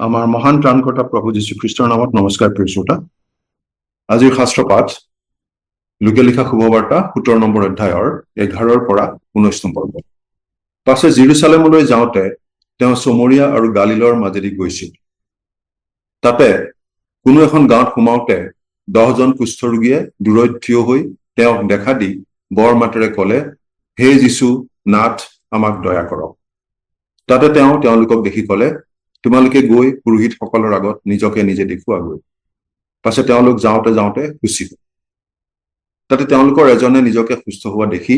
আমাৰ মহান ত্ৰাণকৰ্তা প্ৰভু যীশুখ্ৰীষ্টৰ নামত নমস্কাৰ প্ৰিয় শ্ৰোতা। আজিৰ শাস্ত্ৰ পাঠ লোকে লিখা শুভবাৰ্তা 17 নম্বৰ অধ্যায়ৰ 11 পৰা 19 নম্বৰ পদ। পাছে জেৰুজালেমলৈ যাওঁতে তেওঁ চমৰীয়া আৰু গালিলৰ মাজেদি গৈছিল। তাতে কোনো এখন গাঁৱত সোমাওঁতে 10 জন কুষ্ঠৰোগীয়ে দূৰৈত থিয় হৈ তেওঁক দেখা দি বৰ মাতেৰে ক'লে, হে যীশু নাথ, আমাক দয়া কৰক। তাতে তেওঁ তেওঁলোকক দেখি ক'লে, তোমালোকে গৈ পুৰোহিতসকলৰ আগত নিজকে নিজে দেখুৱাগৈ। পাছে তেওঁলোক যাওঁতে যাওঁতে গুচি গ'ল। তাতে তেওঁলোকৰ এজনে নিজকে সুস্থ হোৱা দেখি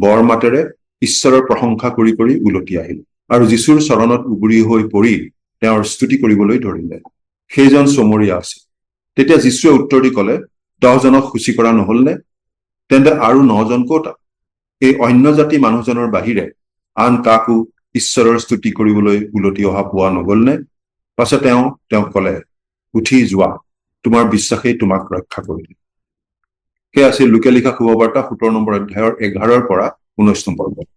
বৰ মাতেৰে ঈশ্বৰৰ প্ৰশংসা কৰি কৰি উলটি আহিল আৰু যীশুৰ চৰণত উগুৰি হৈ পৰি তেওঁৰ স্তুতি কৰিবলৈ ধৰিলে। সেইজন চমৰীয়া আছিল। তেতিয়া যীশুৱে উত্তৰ দি ক'লে, 10 জনক সূচী কৰা নহলনে? তেন্তে আৰু 9 জন ক'ত? এই অন্য জাতি মানুহজনৰ বাহিৰে আন কাকো ঈশ্বৰৰ স্তুতি কৰিবলৈ উলটি অহা পোৱা নগলনে? পাছে তেওঁক ক'লে, উঠি যোৱা, তোমাৰ বিশ্বাসেই তোমাক ৰক্ষা কৰিলে। সেয়া আছিল লোকে লিখা শুভবাৰ্তা 17 নম্বৰ অধ্যায়ৰ 11 পৰা 19 নম্বৰ পদ।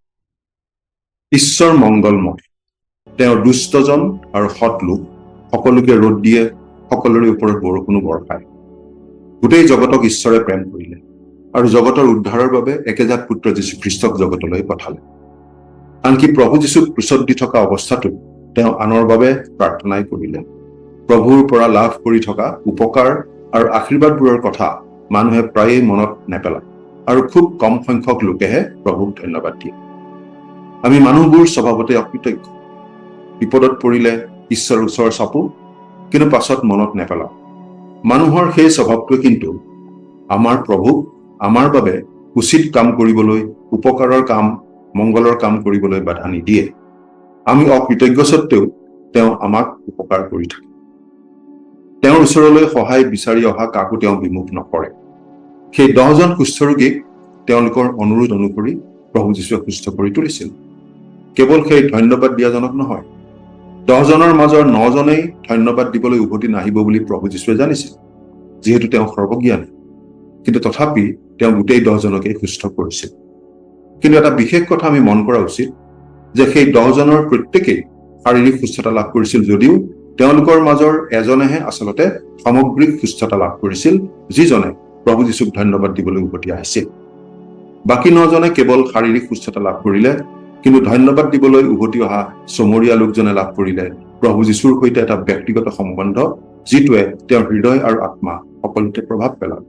ঈশ্বৰ মংগলময়, তেওঁ দুষ্টজন আৰু সৎ লোক সকলোকে ৰ'দ দিয়ে, সকলোৰে ওপৰত বৰষুণো বৰ্ষায়। গোটেই জগতক ঈশ্বৰে প্ৰেম কৰিলে আৰু জগতৰ উদ্ধাৰৰ বাবে একেজাত পুত্ৰ যীশুখ্ৰীষ্টক জগতলৈ পঠালে। আনকি প্ৰভু যীশুক ক্ৰুচত দি থকা অৱস্থাটো তেওঁ আনৰ বাবে প্ৰাৰ্থনাই কৰিলে। প্ৰভুৰ পৰা লাভ কৰি থকা উপকাৰ আৰু আশীৰ্বাদবোৰৰ কথা মানুহে প্ৰায়েই মনত নেপেলায় আৰু খুব কম সংখ্যক লোকেহে প্ৰভুক ধন্যবাদ দিয়ে। আমি মানুহবোৰ স্বভাৱতে অকৃতজ্ঞ। বিপদত পৰিলে ঈশ্বৰৰ ওচৰ চাপো, কিন্তু পাছত মনত নেপেলাওঁ। মানুহৰ সেই স্বভাৱটোৱে কিন্তু আমাৰ প্ৰভুক আমাৰ বাবে উচিত কাম কৰিবলৈ, উপকাৰৰ কাম, মংগলৰ কাম কৰিবলৈ বাধা নিদিয়ে। আমি অকৃতজ্ঞ সত্বেও তেওঁ আমাক উপকাৰ কৰি থাকে। তেওঁৰ ওচৰলৈ সহায় বিচাৰি অহা কাকো তেওঁ বিমুখ নকৰে। সেই 10 জন কুষ্ঠৰোগীক তেওঁলোকৰ অনুৰোধ অনুসৰি প্ৰভু যীশুৱে সুস্থ কৰি তুলিছিল। কেৱল সেই ধন্যবাদ দিয়াজনক নহয়, 10 জনৰ মাজৰ 9 জনেই ধন্যবাদ দিবলৈ উভতি নাহিব বুলি প্ৰভু যীশুৱে জানিছিল, যিহেতু তেওঁ সৰ্বজ্ঞানী। কিন্তু তথাপি তেওঁ গোটেই 10 জনকেই সুস্থ কৰিছিল। কিন্তু এটা বিশেষ কথা আমি মন কৰা উচিত যে সেই 10 জনৰ প্ৰত্যেকেই শাৰীৰিক সুস্থতা লাভ কৰিছিল যদিও তেওঁলোকৰ মাজৰ এজনেহে আচলতে সামগ্ৰিক সুস্থতা লাভ কৰিছিল, যিজনে প্ৰভু যীশুক ধন্যবাদ দিবলৈ উভতি আহিছিল। বাকী 9 জনে কেৱল শাৰীৰিক সুস্থতা লাভ কৰিলে, কিন্তু ধন্যবাদ দিবলৈ উভতি অহা চমৰীয়া লোকজনে লাভ কৰিলে প্ৰভু যীশুৰ সৈতে এটা ব্যক্তিগত সম্বন্ধ, যিটোৱে তেওঁৰ হৃদয় আৰু আত্মা সকলোতে প্ৰভাৱ পেলায়।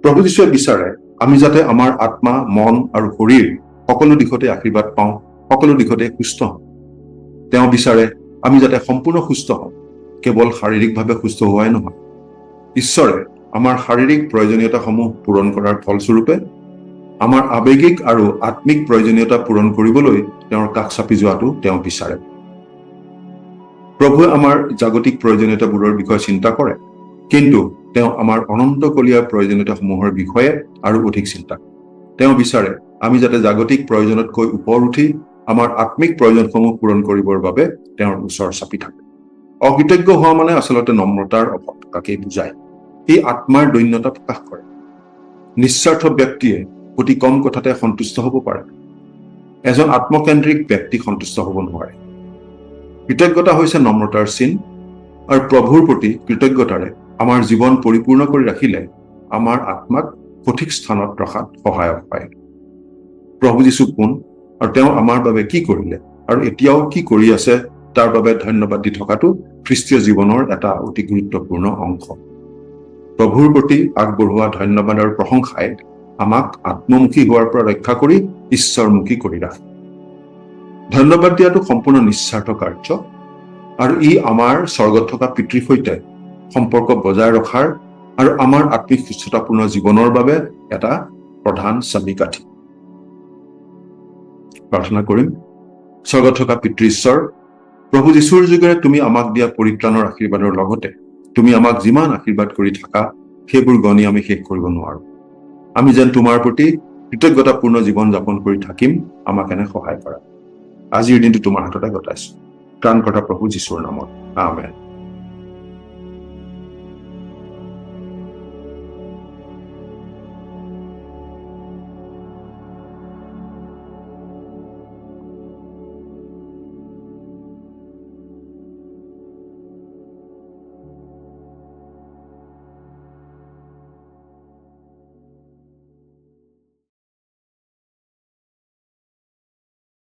প্ৰভু যীশুৱে বিচাৰে আমি যাতে আমাৰ আত্মা, মন আৰু শৰীৰ সকলো দিশতে আশীৰ্বাদ পাওঁ, সকলো দিশতে সুস্থ হওঁ। তেওঁ বিচাৰে আমি যাতে সম্পূৰ্ণ সুস্থ হওঁ, কেৱল শাৰীৰিকভাৱে সুস্থ হোৱাই নহয়। ঈশ্বৰে আমাৰ শাৰীৰিক প্ৰয়োজনীয়তাসমূহ পূৰণ কৰাৰ ফলস্বৰূপে আমাৰ আৱেগিক আৰু আত্মিক প্ৰয়োজনীয়তা পূৰণ কৰিবলৈ তেওঁৰ কাষ চাপি যোৱাটো তেওঁ বিচাৰে। প্ৰভুৱে আমাৰ জাগতিক প্ৰয়োজনীয়তাবোৰৰ বিষয়ে চিন্তা কৰে, কিন্তু তেওঁ আমাৰ অনন্তকলীয়া প্ৰয়োজনীয়তাসমূহৰ বিষয়ে আৰু অধিক চিন্তা কৰে। তেওঁ বিচাৰে আমি যাতে জাগতিক প্ৰয়োজনতকৈ ওপৰ উঠি আমাৰ আত্মিক প্ৰয়োজনসমূহ পূৰণ কৰিবৰ বাবে তেওঁৰ ওচৰ চাপি থাকে। অকৃতজ্ঞ হোৱা মানে আচলতে নম্ৰতাৰ অভাৱ থকাকেই বুজায়। ই আত্মাৰ দৈন্যতা প্ৰকাশ কৰে। নিস্বাৰ্থ ব্যক্তিয়ে অতি কম কথাতে সন্তুষ্ট হ'ব পাৰে। এজন আত্মকেন্দ্ৰিক ব্যক্তি সন্তুষ্ট হ'ব নোৱাৰে। কৃতজ্ঞতা হৈছে নম্ৰতাৰ চিন, আৰু প্ৰভুৰ প্ৰতি কৃতজ্ঞতাৰে আমাৰ জীৱন পৰিপূৰ্ণ কৰি ৰাখিলে আমাৰ আত্মাক সঠিক স্থানত ৰখাত সহায়ক হয়। প্ৰভু যীশু কোন আৰু তেওঁ আমাৰ বাবে কি কৰিলে আৰু এতিয়াও কি কৰি আছে তাৰ বাবে ধন্যবাদ দি থকাটো খ্ৰীষ্টীয় জীৱনৰ এটা অতি গুৰুত্বপূৰ্ণ অংশ। প্ৰভুৰ প্ৰতি আগবঢ়োৱা ধন্যবাদ আৰু প্ৰশংসাই আমাক আত্মমুখী হোৱাৰ পৰা ৰক্ষা কৰি ঈশ্বৰমুখী কৰি ৰাখে। ধন্যবাদ দিয়াটো সম্পূৰ্ণ নিস্বাৰ্থ কাৰ্য, আৰু ই আমাৰ স্বৰ্গত থকা পিতৃৰ সৈতে সম্পৰ্ক বজাই ৰখাৰ আৰু আমাৰ আত্মিক সুস্থতাপূৰ্ণ জীৱনৰ বাবে এটা প্ৰধান চাবিকাঠি। প্ৰাৰ্থনা কৰিম। স্বৰ্গত থকা পিতৃ ঈশ্বৰ, প্ৰভু যীশুৰ যোগেৰে তুমি আমাক দিয়া পৰিত্ৰাণৰ আশীৰ্বাদৰ লগতে তুমি আমাক যিমান আশীৰ্বাদ কৰি থাকা সেইবোৰ গণি আমি শেষ কৰিব নোৱাৰো। আমি যেন তোমাৰ প্ৰতি কৃতজ্ঞতাপূৰ্ণ জীৱন যাপন কৰি থাকিম, আমাক এনে সহায় কৰা। আজিৰ দিনটো তোমাৰ হাততে গতাইছো। ত্ৰাণকৰ্তা প্ৰভু যীশুৰ নামত, আমেন।